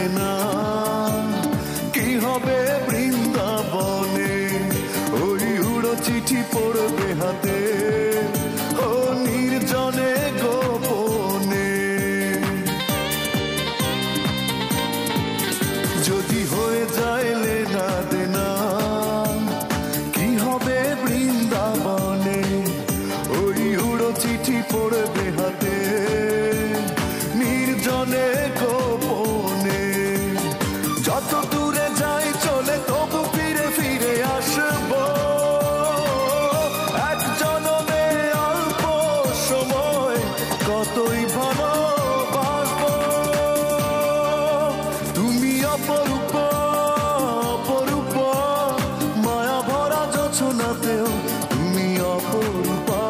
দেনা, কি হবে বৃন্দাবনে, ওই উড়ো চিঠি পড়বে হাতে, ও নির্জনে গোপনে। যদি হয়ে যায় লেনা দেনা, কি হবে বৃন্দাবনে, ওই উড়ো চিঠি পড়বে হাতে, নির্জনে গোপনে। যত দূরে যাই চলে তবু ফিরে ফিরে আসবো, এক জনমে অল্প সময় কতই ভালোবাসবো। তুমি অপরূপ অপরূপ, মায়া ভরা জোছনাতেও তুমি অপরূপা।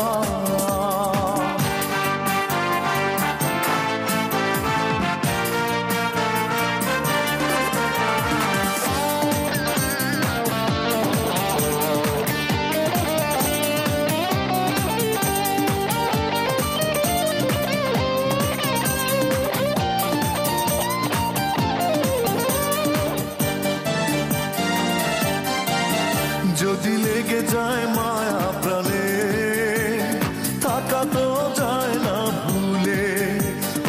যদি লেগে যায় মায়া প্রাণে, থাকা তো যায় না ভুলে,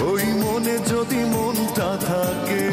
ওই মনে যদি মনটা থাকে